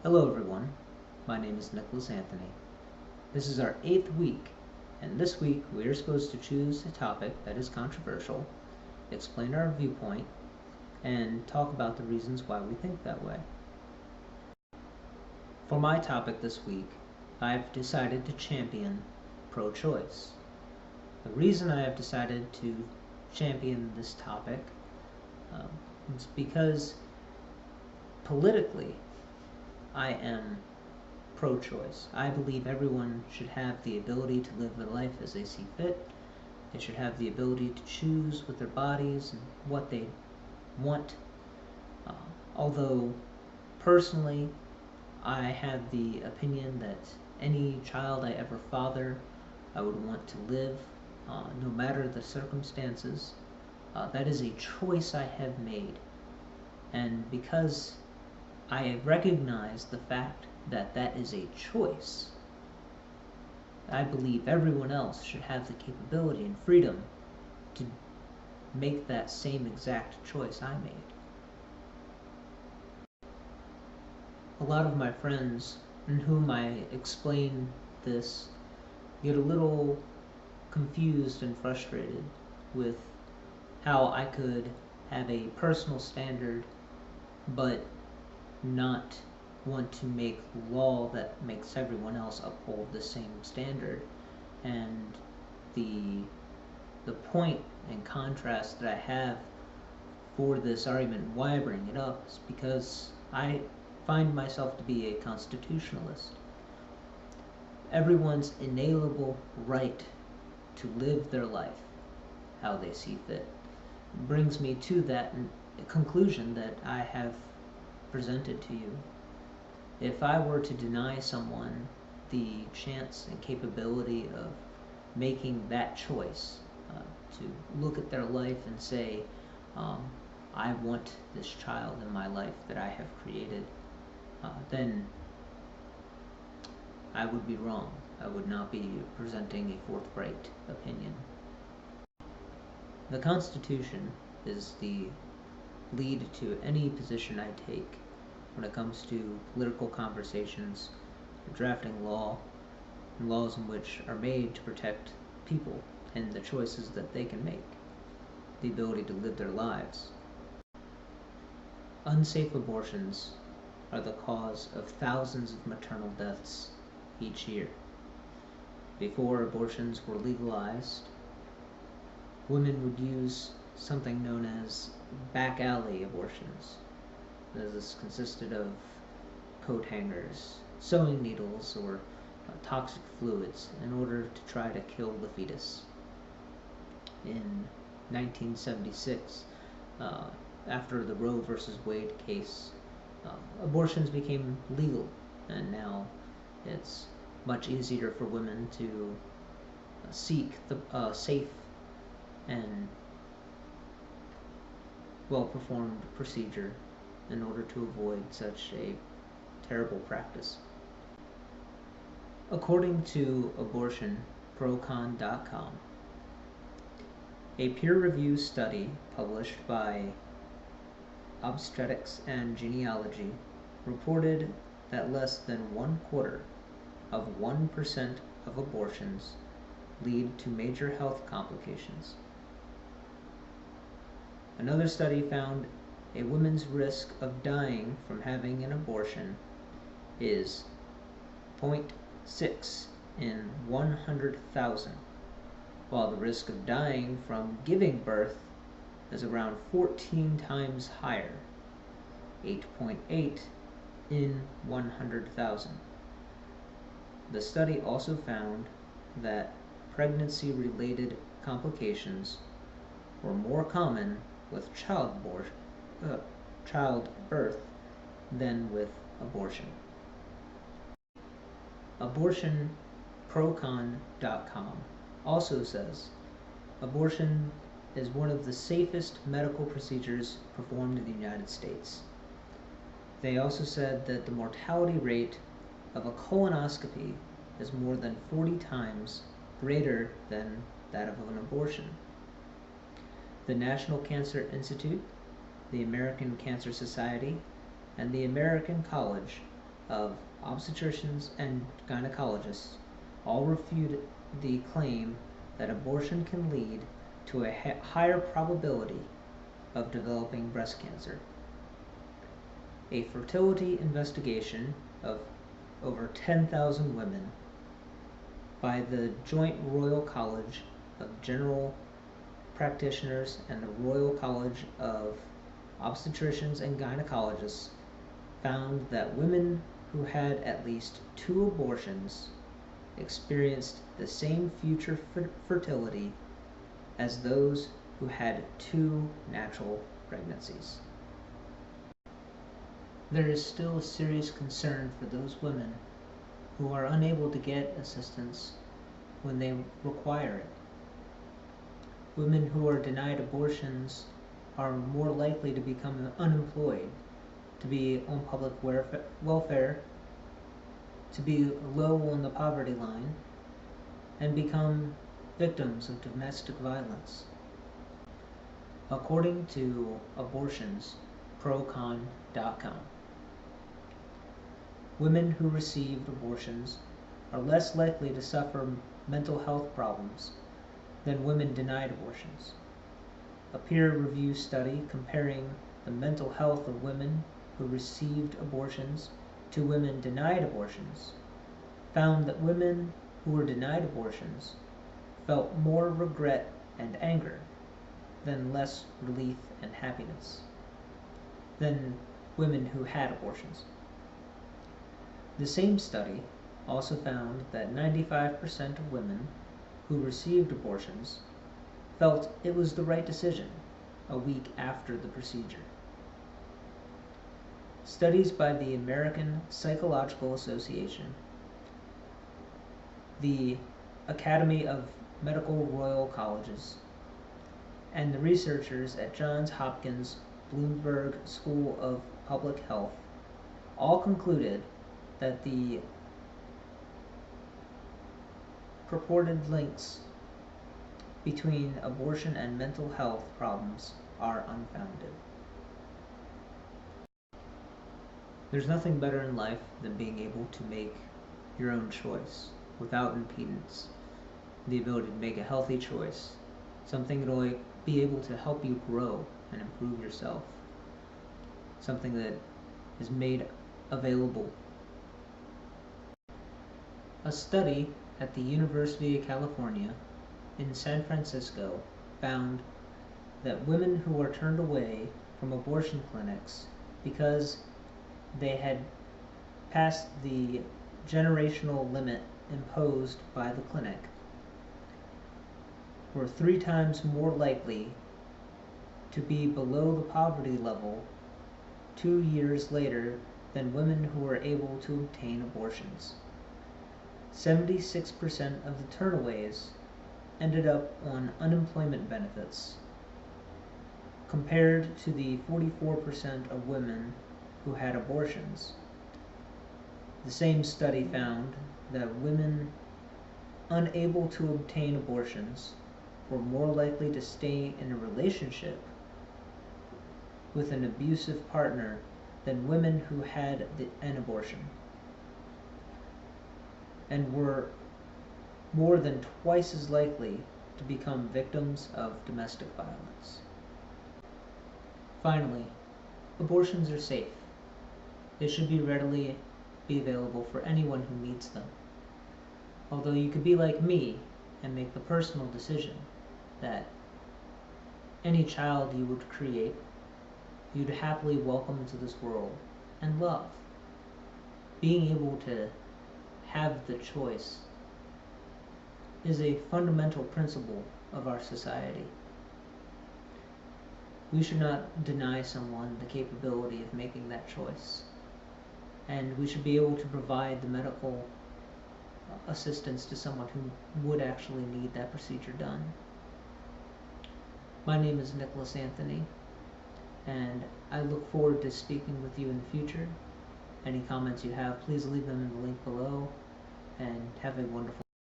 Hello everyone, my name is Nicholas Anthony. This is our 8th week, and this week we are supposed to choose a topic that is controversial, explain our viewpoint, and talk about the reasons why we think that way. For my topic this week, I've decided to champion pro-choice. The reason I have decided to champion this topic is because politically I am pro-choice. I believe everyone should have the ability to live their life as they see fit. They should have the ability to choose with their bodies and what they want. Although, personally, I have the opinion that any child I ever father, I would want to live, no matter the circumstances. That is a choice I have made. And because I recognize the fact that that is a choice, I believe everyone else should have the capability and freedom to make that same exact choice I made. A lot of my friends in whom I explain this get a little confused and frustrated with how I could have a personal standard but not want to make law that makes everyone else uphold the same standard. And the point and contrast that I have for this argument, why I bring it up, is because I find myself to be a constitutionalist. Everyone's inalienable right to live their life how they see fit brings me to that conclusion that I have presented to you. If I were to deny someone the chance and capability of making that choice, to look at their life and say, I want this child in my life that I have created, then I would be wrong. I would not be presenting a forthright opinion. The Constitution is the lead to any position I take when it comes to political conversations, drafting law, and laws in which are made to protect people and the choices that they can make, the ability to live their lives. Unsafe abortions are the cause of thousands of maternal deaths each year. Before abortions were legalized, women would use something known as back alley abortions. This consisted of coat hangers, sewing needles, or toxic fluids in order to try to kill the fetus. In 1976, after the Roe versus Wade case, abortions became legal, and now it's much easier for women to seek the safe and well-performed procedure in order to avoid such a terrible practice. According to abortionprocon.com, a peer-reviewed study published by Obstetrics and Gynecology reported that less than 1/4 of 1% of abortions lead to major health complications. Another study found a woman's risk of dying from having an abortion is 0.6 in 100,000, while the risk of dying from giving birth is around 14 times higher, 8.8 in 100,000. The study also found that pregnancy-related complications were more common with childbirth than with abortion. AbortionProcon.com also says abortion is one of the safest medical procedures performed in the United States. They also said that the mortality rate of a colonoscopy is more than 40 times greater than that of an abortion. The National Cancer Institute, the American Cancer Society, and the American College of obstetricians and gynecologists all refute the claim that abortion can lead to a higher probability of developing breast cancer. A fertility investigation of over 10,000 women by the Joint Royal College of General Practitioners and the Royal College of Obstetricians and Gynecologists found that women who had at least 2 abortions experienced the same future fertility as those who had 2 natural pregnancies. There is still a serious concern for those women who are unable to get assistance when they require it. Women who are denied abortions are more likely to become unemployed, to be on public welfare, to be low on the poverty line, and become victims of domestic violence. According to abortionsprocon.com, women who received abortions are less likely to suffer mental health problems than women denied abortions. A peer-reviewed study comparing the mental health of women who received abortions to women denied abortions found that women who were denied abortions felt more regret and anger than less relief and happiness than women who had abortions. The same study also found that 95% of women who received abortions felt it was the right decision a week after the procedure. Studies by the American Psychological Association, the Academy of Medical Royal Colleges, and the researchers at Johns Hopkins Bloomberg School of Public Health all concluded that the purported links between abortion and mental health problems are unfounded. There's nothing better in life than being able to make your own choice without impedance. The ability to make a healthy choice, something that will be able to help you grow and improve yourself, something that is made available. A study at the University of California in San Francisco found that women who are turned away from abortion clinics because they had passed the generational limit imposed by the clinic were 3 times more likely to be below the poverty level 2 years later than women who were able to obtain abortions. 76% of the turnaways ended up on unemployment benefits, compared to the 44% of women who had abortions. The same study found that women unable to obtain abortions were more likely to stay in a relationship with an abusive partner than women who had an abortion, and were more than twice as likely to become victims of domestic violence. Finally, abortions are safe. They should be readily be available for anyone who needs them. Although you could be like me and make the personal decision that any child you would create, you'd happily welcome into this world and love. Being able to have the choice is a fundamental principle of our society. We should not deny someone the capability of making that choice, and we should be able to provide the medical assistance to someone who would actually need that procedure done. My name is Nicholas Anthony, and I look forward to speaking with you in the future. Any comments you have, please leave them in the link below, and have a wonderful